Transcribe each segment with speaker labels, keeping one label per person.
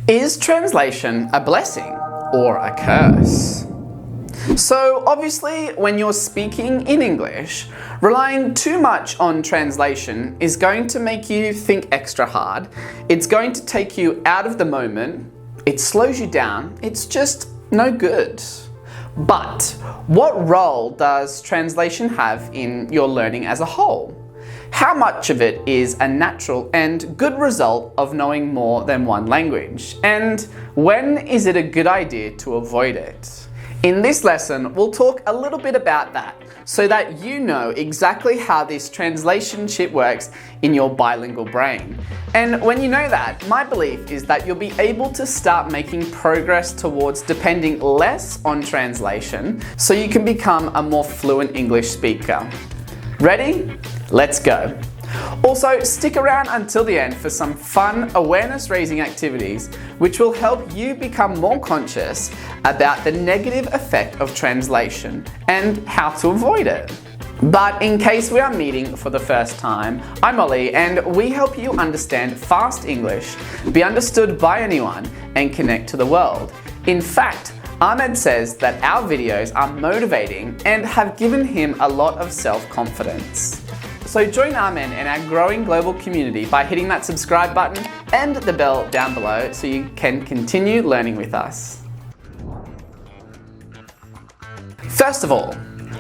Speaker 1: Is translation a blessing or a curse? So obviously, when you're speaking in English, relying too much on translation is going to make you think extra hard. It's going to take you out of the moment. It slows you down. It's just no good. But what role does translation have in your learning as a whole? How much of it is a natural and good result of knowing more than one language? And when is it a good idea to avoid it? In this lesson, we'll talk a little bit about that so that you know exactly how this translation shit works in your bilingual brain. And when you know that, my belief is that you'll be able to start making progress towards depending less on translation so you can become a more fluent English speaker. Ready? Let's go. Also, stick around until the end for some fun awareness-raising activities which will help you become more conscious about the negative effect of translation and how to avoid it. But in case we are meeting for the first time, I'm Ollie and we help you understand fast English, be understood by anyone and connect to the world. In fact, Ahmed says that our videos are motivating and have given him a lot of self-confidence. So join Ahmed and our growing global community by hitting that subscribe button and the bell down below so you can continue learning with us. First of all,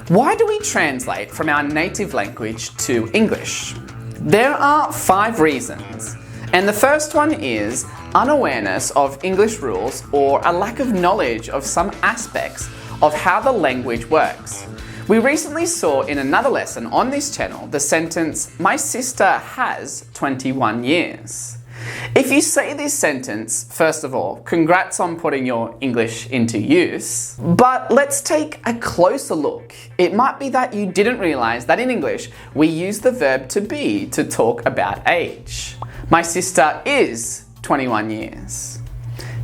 Speaker 1: why do we translate from our native language to English? There are 5 reasons. And the first one is unawareness of English rules or a lack of knowledge of some aspects of how the language works. We recently saw in another lesson on this channel the sentence, "My sister has 21 years." If you say this sentence, first of all, congrats on putting your English into use. But let's take a closer look. It might be that you didn't realize that in English we use the verb to be to talk about age. My sister is 21 years.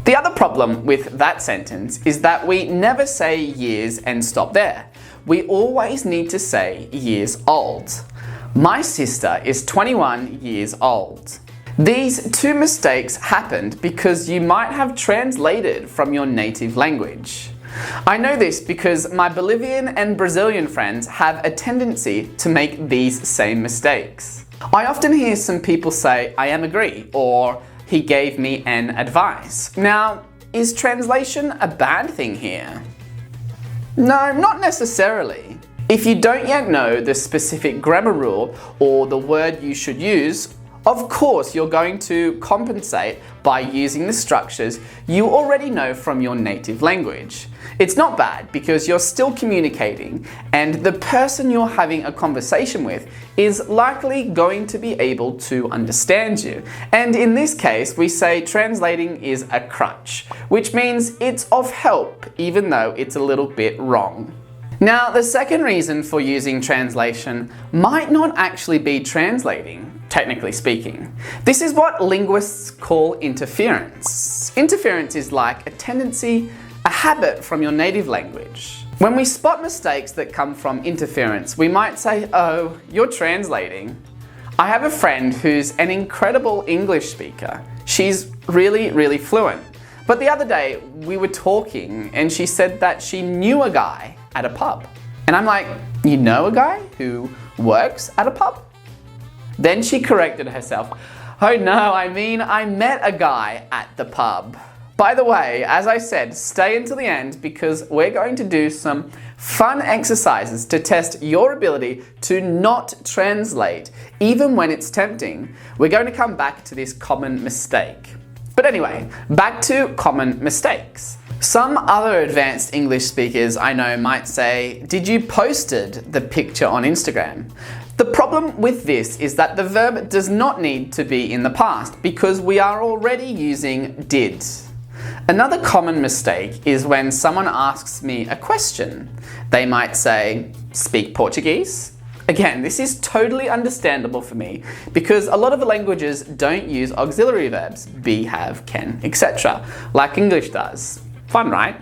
Speaker 1: The other problem with that sentence is that we never say years and stop there. We always need to say years old. My sister is 21 years old. These 2 mistakes happened because you might have translated from your native language. I know this because my Bolivian and Brazilian friends have a tendency to make these same mistakes. I often hear some people say, "I am agree," or "he gave me an advice." Now, is translation a bad thing here? No, not necessarily. If you don't yet know the specific grammar rule or the word you should use, of course you're going to compensate by using the structures you already know from your native language. It's not bad because you're still communicating and the person you're having a conversation with is likely going to be able to understand you. And in this case, we say translating is a crutch, which means it's of help even though it's a little bit wrong. Now, the second reason for using translation might not actually be translating, technically speaking. This is what linguists call interference. Interference is like a tendency, a habit from your native language. When we spot mistakes that come from interference, we might say, "Oh, you're translating." I have a friend who's an incredible English speaker. She's really fluent. But the other day we were talking and she said that she knew a guy at a pub. And I'm like, "You know a guy who works at a pub?" Then she corrected herself. "Oh no, I mean I met a guy at the pub." By the way, as I said, stay until the end because we're going to do some fun exercises to test your ability to not translate, even when it's tempting. We're going to come back to this common mistake. But anyway, back to common mistakes. Some other advanced English speakers I know might say, "Did you posted the picture on Instagram?" The problem with this is that the verb does not need to be in the past because we are already using did. Another common mistake is when someone asks me a question. They might say, "Speak Portuguese?" Again, this is totally understandable for me because a lot of the languages don't use auxiliary verbs, be, have, can, etc., like English does. Fun, right?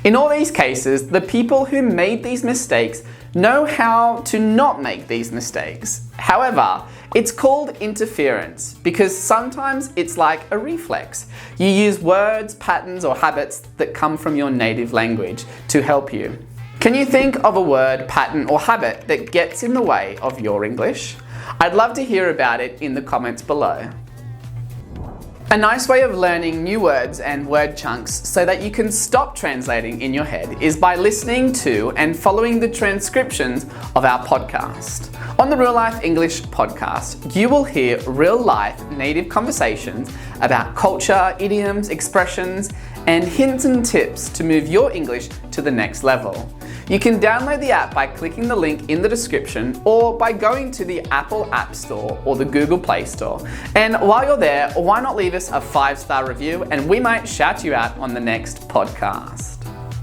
Speaker 1: In all these cases, the people who made these mistakes know how to not make these mistakes. However, it's called interference because sometimes it's like a reflex. You use words, patterns, or habits that come from your native language to help you. Can you think of a word, pattern, or habit that gets in the way of your English? I'd love to hear about it in the comments below. A nice way of learning new words and word chunks so that you can stop translating in your head is by listening to and following the transcriptions of our podcast. On the Real Life English podcast, you will hear real-life native conversations about culture, idioms, expressions, and hints and tips to move your English to the next level. You can download the app by clicking the link in the description or by going to the Apple App Store or the Google Play Store. And while you're there, why not leave us a 5-star review and we might shout you out on the next podcast.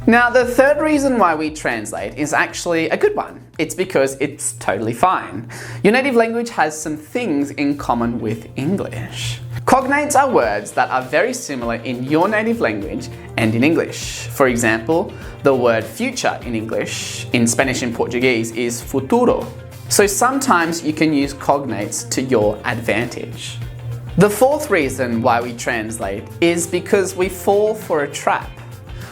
Speaker 1: Now, the third reason why we translate is actually a good one. It's because it's totally fine. Your native language has some things in common with English. Cognates are words that are very similar in your native language and in English. For example, the word future in English, in Spanish and Portuguese, is futuro. So sometimes you can use cognates to your advantage. The fourth reason why we translate is because we fall for a trap.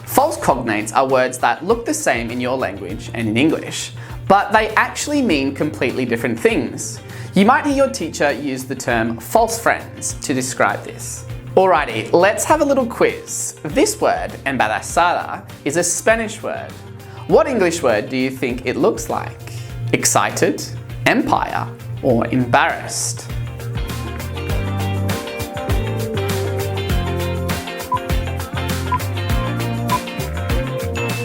Speaker 1: False cognates are words that look the same in your language and in English, but they actually mean completely different things. You might hear your teacher use the term false friends to describe this. Alrighty, let's have a little quiz. This word, embarazada, is a Spanish word. What English word do you think it looks like? Excited, empire, or embarrassed?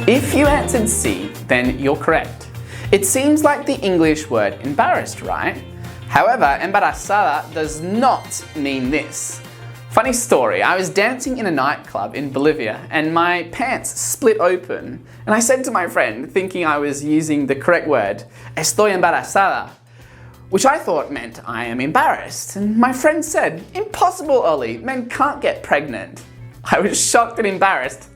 Speaker 1: If you answered C, then you're correct. It seems like the English word embarrassed, right? However, embarazada does not mean this. Funny story, I was dancing in a nightclub in Bolivia and my pants split open and I said to my friend, thinking I was using the correct word, estoy embarazada, which I thought meant I am embarrassed. And my friend said, impossible, Ollie, men can't get pregnant. I was shocked and embarrassed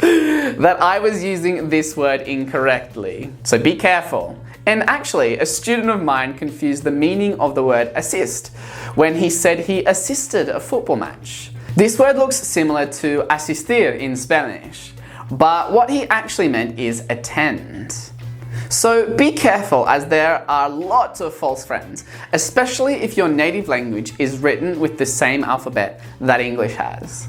Speaker 1: that I was using this word incorrectly. So be careful. And actually, a student of mine confused the meaning of the word assist when he said he assisted a football match. This word looks similar to asistir in Spanish, but what he actually meant is attend. So be careful, as there are lots of false friends, especially if your native language is written with the same alphabet that English has.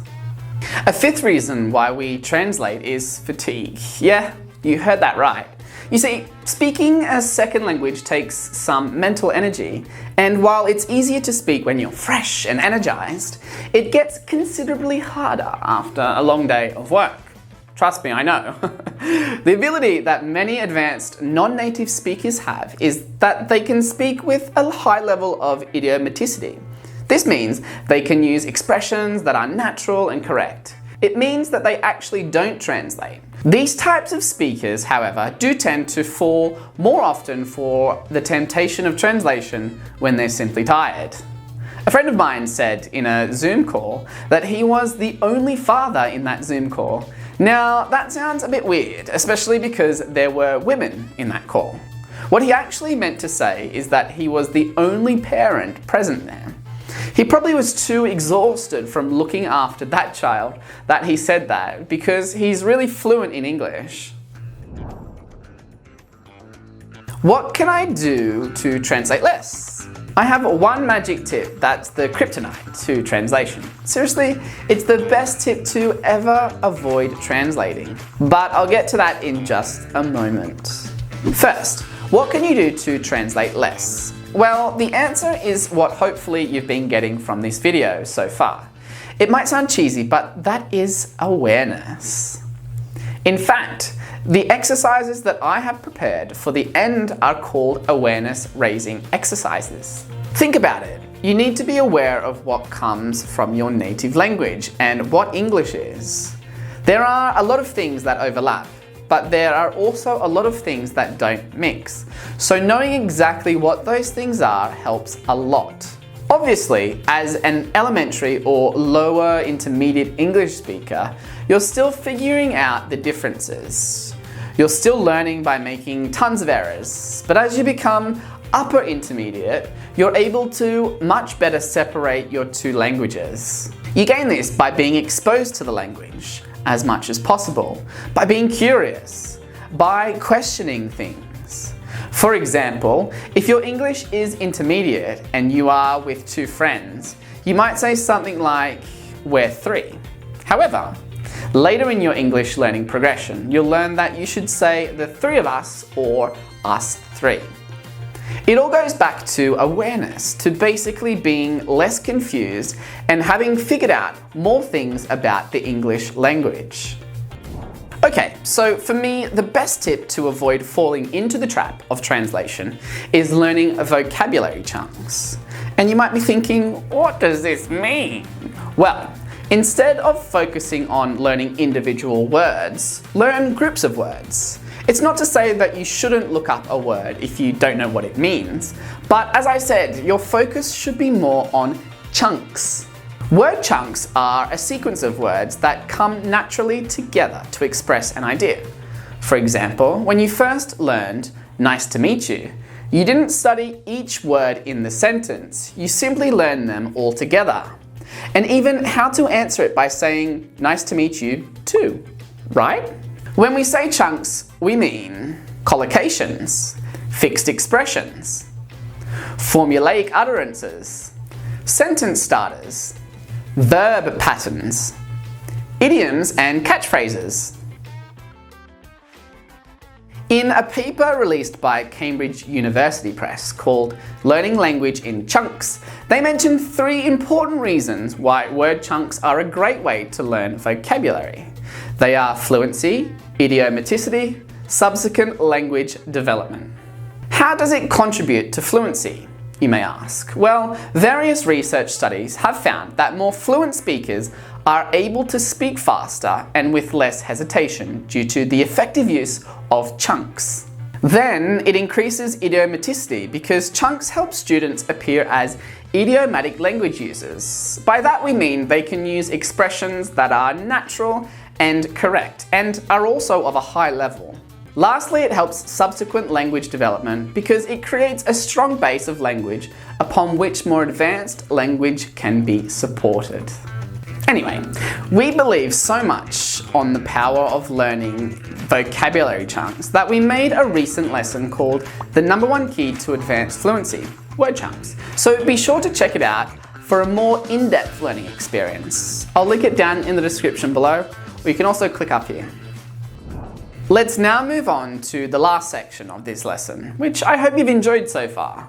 Speaker 1: A fifth reason why we translate is fatigue. Yeah, you heard that right. You see, speaking a second language takes some mental energy, and while it's easier to speak when you're fresh and energized, it gets considerably harder after a long day of work. Trust me, I know. The ability that many advanced non-native speakers have is that they can speak with a high level of idiomaticity. This means they can use expressions that are natural and correct. It means that they actually don't translate. These types of speakers, however, do tend to fall more often for the temptation of translation when they're simply tired. A friend of mine said in a Zoom call that he was the only father in that Zoom call. Now, that sounds a bit weird, especially because there were women in that call. What he actually meant to say is that he was the only parent present there. He probably was too exhausted from looking after that child that he said that, because he's really fluent in English. What can I do to translate less? I have one magic tip that's the kryptonite to translation. Seriously, it's the best tip to ever avoid translating. But I'll get to that in just a moment. First, what can you do to translate less? Well, the answer is what hopefully you've been getting from this video so far. It might sound cheesy, but that is awareness. In fact, the exercises that I have prepared for the end are called awareness-raising exercises. Think about it. You need to be aware of what comes from your native language and what English is. There are a lot of things that overlap, but there are also a lot of things that don't mix. So knowing exactly what those things are helps a lot. Obviously, as an elementary or lower intermediate English speaker, you're still figuring out the differences. You're still learning by making tons of errors, but as you become upper intermediate, you're able to much better separate your two languages. You gain this by being exposed to the language as much as possible, by being curious, by questioning things. For example, if your English is intermediate and you are with two friends, you might say something like, "We're three." However, later in your English learning progression, you'll learn that you should say "the three of us" or "us three." It all goes back to awareness, to basically being less confused and having figured out more things about the English language. Okay, so for me, the best tip to avoid falling into the trap of translation is learning vocabulary chunks. And you might be thinking, what does this mean? Well, instead of focusing on learning individual words, learn groups of words. It's not to say that you shouldn't look up a word if you don't know what it means, but as I said, your focus should be more on chunks. Word chunks are a sequence of words that come naturally together to express an idea. For example, when you first learned "nice to meet you," you didn't study each word in the sentence, you simply learned them all together. And even how to answer it by saying "nice to meet you too," right? When we say chunks, we mean collocations, fixed expressions, formulaic utterances, sentence starters, verb patterns, idioms and catchphrases. In a paper released by Cambridge University Press called "Learning Language in Chunks," they mentioned 3 important reasons why word chunks are a great way to learn vocabulary. They are fluency, idiomaticity, subsequent language development. How does it contribute to fluency, you may ask? Well, various research studies have found that more fluent speakers are able to speak faster and with less hesitation due to the effective use of chunks. Then it increases idiomaticity because chunks help students appear as idiomatic language users. By that we mean they can use expressions that are natural and correct and are also of a high level. Lastly, it helps subsequent language development because it creates a strong base of language upon which more advanced language can be supported. Anyway, we believe so much on the power of learning vocabulary chunks that we made a recent lesson called "The #1 Key to Advanced Fluency: Word Chunks." So be sure to check it out for a more in-depth learning experience. I'll link it down in the description below, or you can also click up here. Let's now move on to the last section of this lesson, which I hope you've enjoyed so far.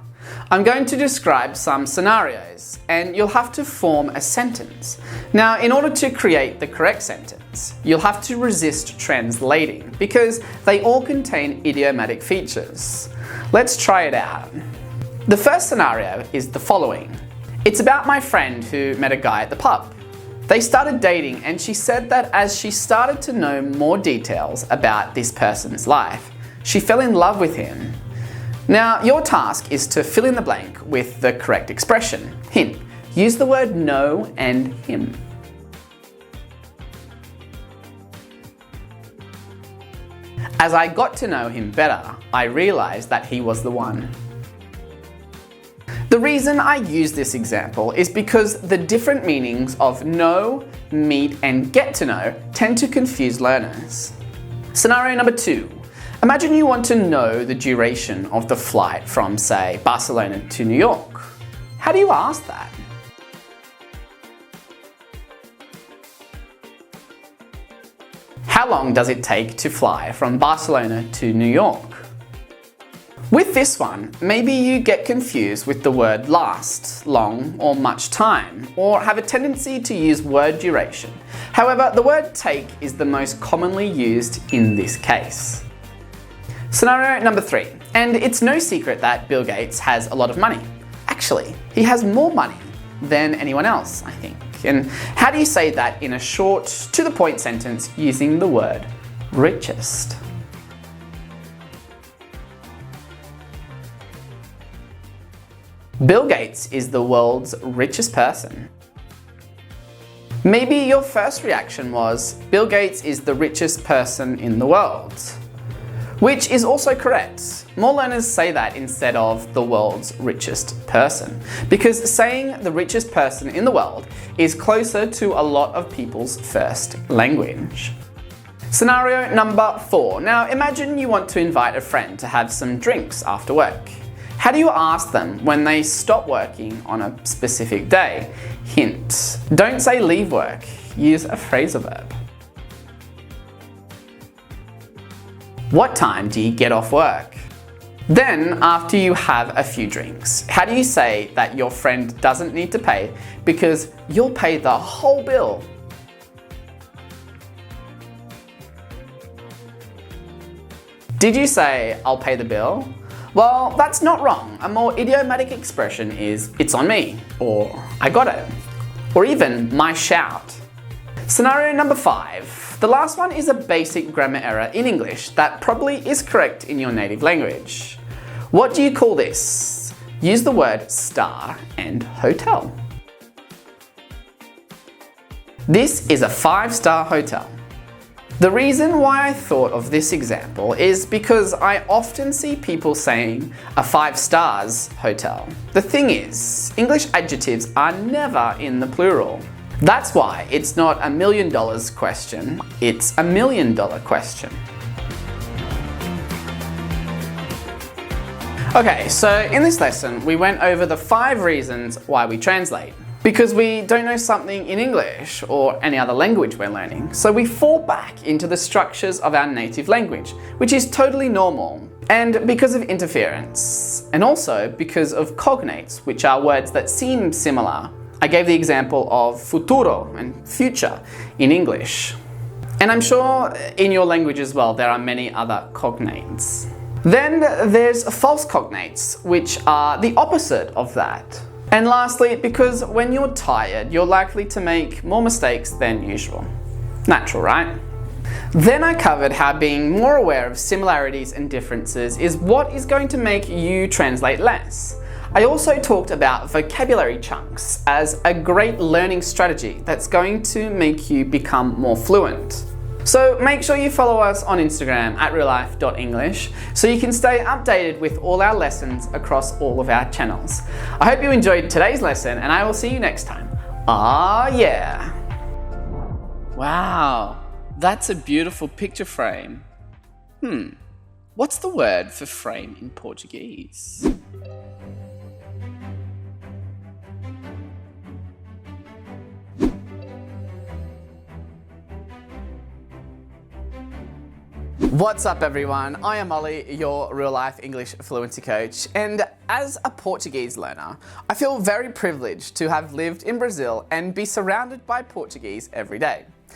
Speaker 1: I'm going to describe some scenarios, and you'll have to form a sentence. Now, in order to create the correct sentence, you'll have to resist translating, because they all contain idiomatic features. Let's try it out. The first scenario is the following. It's about my friend who met a guy at the pub. They started dating, and she said that as she started to know more details about this person's life, she fell in love with him. Now, your task is to fill in the blank with the correct expression. Hint: use the word know and him. As I got to know him better, I realized that he was the one. The reason I use this example is because the different meanings of know, meet, and get to know tend to confuse learners. Scenario number 2. Imagine you want to know the duration of the flight from, say, Barcelona to New York. How do you ask that? How long does it take to fly from Barcelona to New York? With this one, maybe you get confused with the word last, long, or much time, or have a tendency to use word duration. However, the word take is the most commonly used in this case. Scenario number 3, and it's no secret that Bill Gates has a lot of money. Actually, he has more money than anyone else, I think. And how do you say that in a short, to-the-point sentence using the word richest? Bill Gates is the world's richest person. Maybe your first reaction was, Bill Gates is the richest person in the world. which is also correct. More learners say that instead of the world's richest person, because saying the richest person in the world is closer to a lot of people's first language. Scenario number 4. Now imagine you want to invite a friend to have some drinks after work. How do you ask them when they stop working on a specific day? Hint: don't say leave work, use a phrasal verb. What time do you get off work? Then, after you have a few drinks, how do you say that your friend doesn't need to pay because you'll pay the whole bill? Did you say, I'll pay the bill? Well, that's not wrong. A more idiomatic expression is, it's on me, or I got it, or even my shout. Scenario number 5. The last one is a basic grammar error in English that probably is correct in your native language. What do you call this? Use the word star and hotel. This is a 5-star hotel. The reason why I thought of this example is because I often see people saying a 5 stars hotel. The thing is, English adjectives are never in the plural. That's why it's not $1 million question, it's $1 million question. Okay, so in this lesson we went over the 5 reasons why we translate. Because we don't know something in English or any other language we're learning, so we fall back into the structures of our native language, which is totally normal. And because of interference, and also because of cognates, which are words that seem similar. I gave the example of futuro and future in English. And I'm sure in your language as well there are many other cognates. Then there's false cognates, which are the opposite of that. And lastly, because when you're tired, you're likely to make more mistakes than usual. Natural, right? Then I covered how being more aware of similarities and differences is what is going to make you translate less. I also talked about vocabulary chunks as a great learning strategy that's going to make you become more fluent. So make sure you follow us on Instagram at reallife.english so you can stay updated with all our lessons across all of our channels. I hope you enjoyed today's lesson and I will see you next time. Ah, yeah. Wow, that's a beautiful picture frame. What's the word for frame in Portuguese? What's up everyone, I am Ollie, your real life English fluency coach, and as a Portuguese learner, I feel very privileged to have lived in Brazil and be surrounded by Portuguese every day.